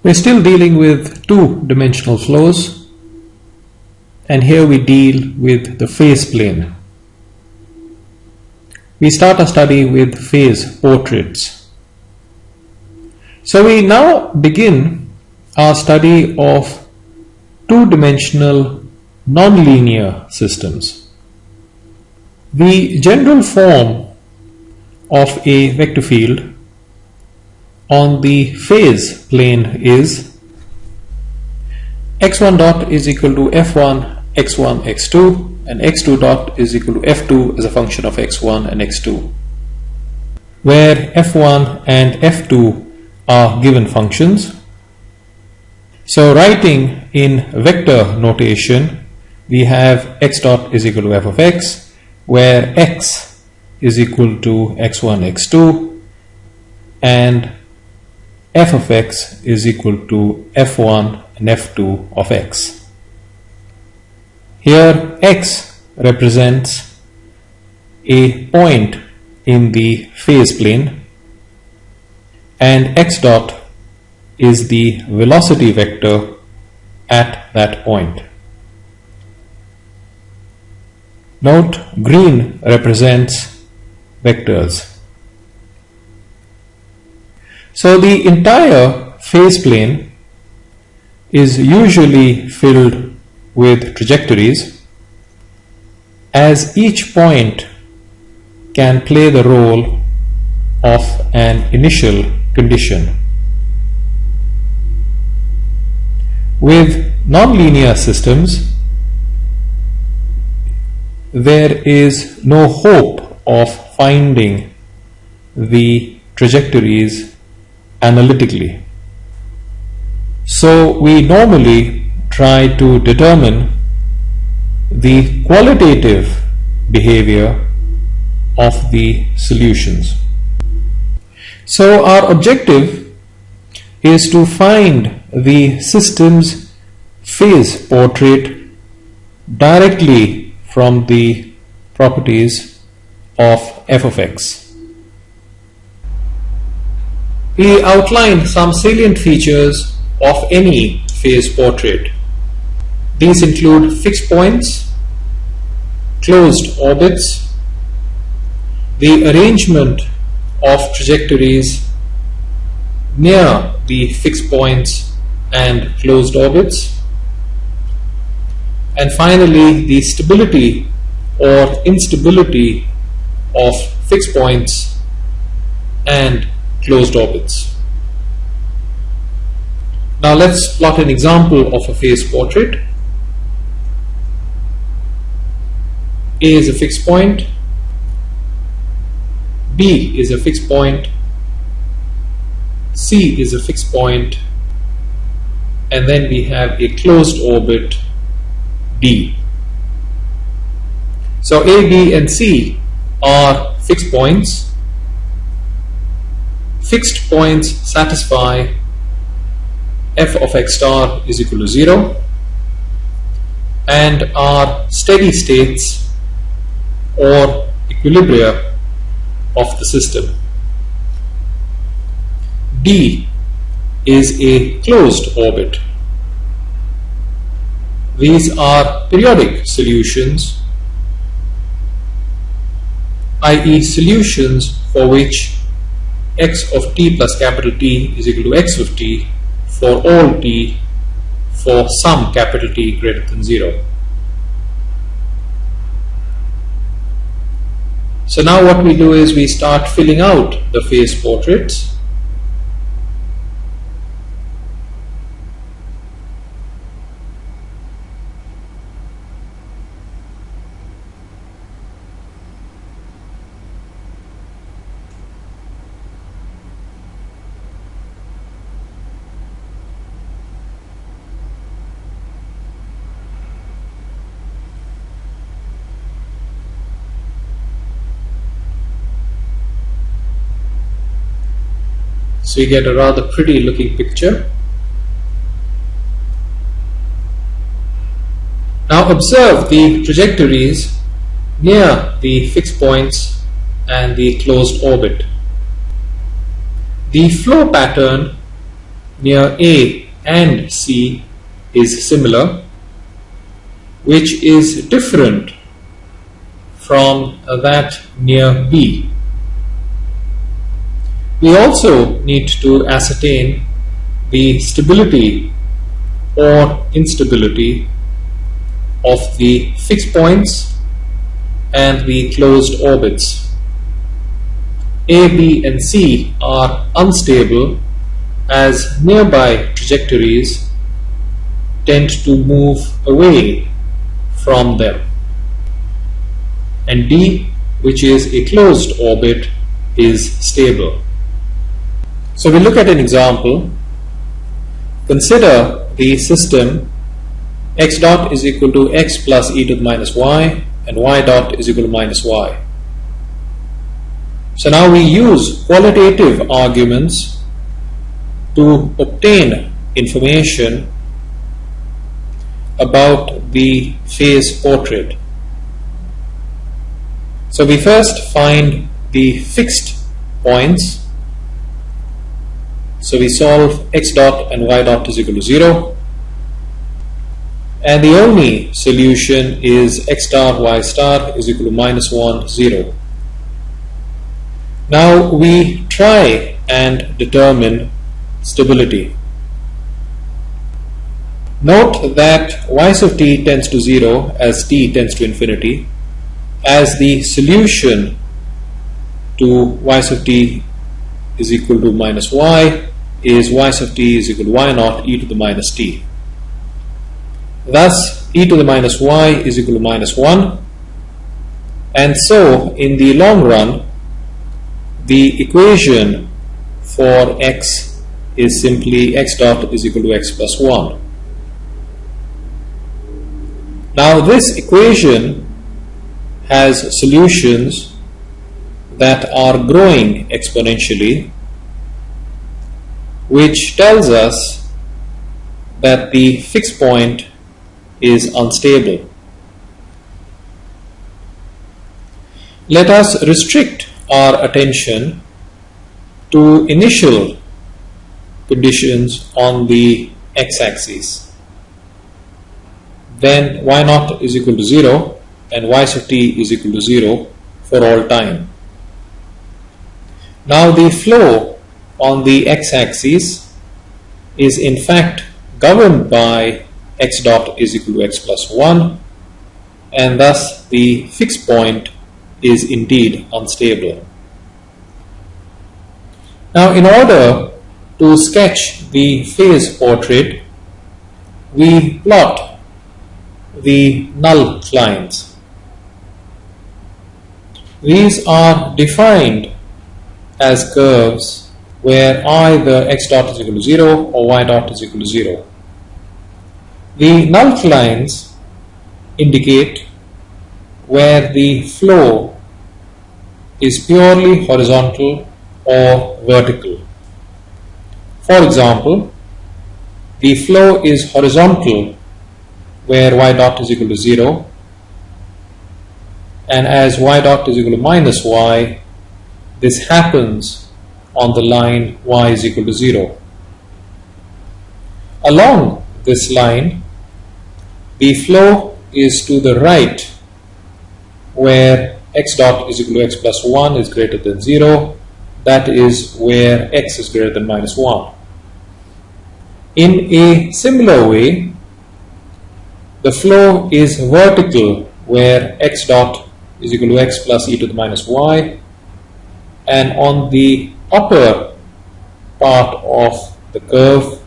We're still dealing with two-dimensional flows, and here we deal with the phase plane. We start our study with phase portraits. So we now begin our study of two-dimensional nonlinear systems. The general form of a vector field on the phase plane is x1 dot is equal to f1 x1 x2 and x2 dot is equal to f2 as a function of x1 and x2, where f1 and f2 are given functions. So writing in vector notation, we have x dot is equal to f of x, where x is equal to x1 x2 and f of x is equal to f1 and f2 of x. Here x represents a point in the phase plane and x dot is the velocity vector at that point. Note, green represents vectors. So the entire phase plane is usually filled with trajectories, as each point can play the role of an initial condition. With nonlinear systems, there is no hope of finding the trajectories analytically. So we normally try to determine the qualitative behavior of the solutions. So our objective is to find the system's phase portrait directly from the properties of f of x. We outline some salient features of any phase portrait. These include fixed points, closed orbits, the arrangement of trajectories near the fixed points and closed orbits, and finally the stability or instability of fixed points and closed orbits. Now let's plot an example of a phase portrait. A is a fixed point, B is a fixed point, C is a fixed point, and then we have a closed orbit D. So A, B and C are fixed points. Fixed points satisfy f of x star is equal to 0 and are steady states or equilibria of the system. D is a closed orbit. These are periodic solutions, i.e. solutions for which x of t plus capital T is equal to x of t for all t for some capital T greater than 0. So now what we do is we start filling out the phase portraits. So you get a rather pretty looking picture. Now observe the trajectories near the fixed points and the closed orbit. The flow pattern near A and C is similar, which is different from that near B. We also need to ascertain the stability or instability of the fixed points and the closed orbits. A, B and C are unstable as nearby trajectories tend to move away from them, and D, which is a closed orbit, is stable. So we look at an example. Consider the system x dot is equal to x plus e to the minus y and y dot is equal to minus y. So now we use qualitative arguments to obtain information about the phase portrait. So we first find the fixed points. So we solve x dot and y dot is equal to 0, and the only solution is x star y star is equal to minus 1, 0. Now we try and determine stability. Note that y sub t tends to 0 as t tends to infinity, as the solution to y sub t is equal to minus y is y sub t is equal to y naught e to the minus t. Thus e to the minus y is equal to minus 1, and so in the long run the equation for x is simply x dot is equal to x plus 1. Now this equation has solutions that are growing exponentially, which tells us that the fixed point is unstable. Let us restrict our attention to initial conditions on the x-axis. Then y naught is equal to 0 and y sub t is equal to 0 for all time. Now the flow on the x-axis is in fact governed by x dot is equal to x plus 1, and thus the fixed point is indeed unstable. Now in order to sketch the phase portrait, we plot the null lines. These are defined as curves where either x dot is equal to 0 or y dot is equal to 0. The null lines indicate where the flow is purely horizontal or vertical. For example, the flow is horizontal where y dot is equal to 0, and as y dot is equal to minus y, this happens on the line y is equal to 0. Along this line, the flow is to the right where x dot is equal to x plus 1 is greater than 0, that is where x is greater than minus 1. In a similar way, the flow is vertical where x dot is equal to x plus e to the minus y, and on the upper part of the curve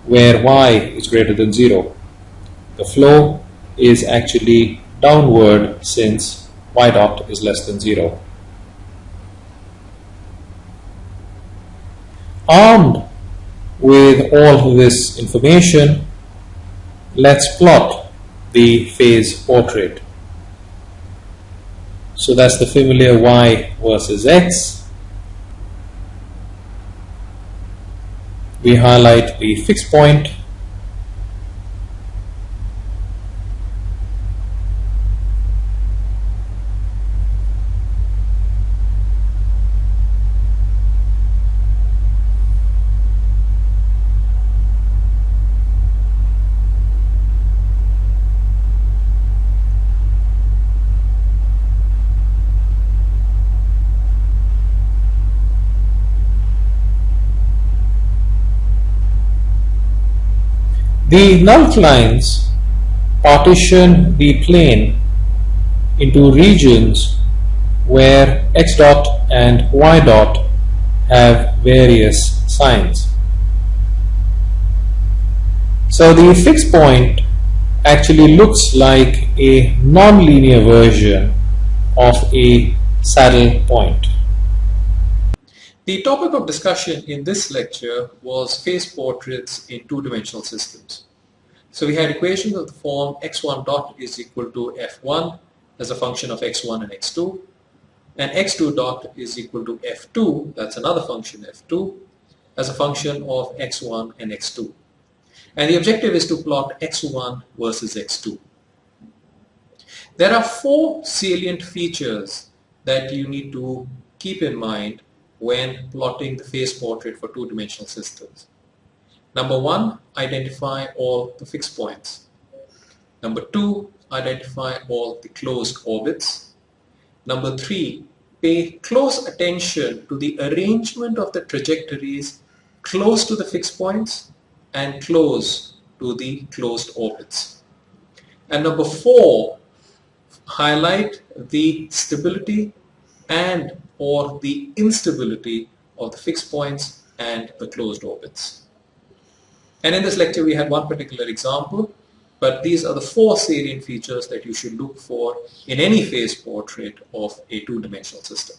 where y is greater than 0, the flow is actually downward since y dot is less than 0. Armed with all this information, let's plot the phase portrait. So that's the familiar y versus x. We highlight the fixed point, The null lines partition the plane into regions where x dot and y dot have various signs. So the fixed point actually looks like a non-linear version of a saddle point. The topic of discussion in this lecture was phase portraits in two-dimensional systems. So we had equations of the form x1 dot is equal to f1 as a function of x1 and x2, and x2 dot is equal to f2, that's another function f2, as a function of x1 and x2. And the objective is to plot x1 versus x2. There are four salient features that you need to keep in mind when plotting the phase portrait for two-dimensional systems. Number one, identify all the fixed points. Number two, identify all the closed orbits. Number three, pay close attention to the arrangement of the trajectories close to the fixed points and close to the closed orbits. And number four, highlight the stability and or the instability of the fixed points and the closed orbits. And in this lecture we had one particular example, but these are the four salient features that you should look for in any phase portrait of a two-dimensional system.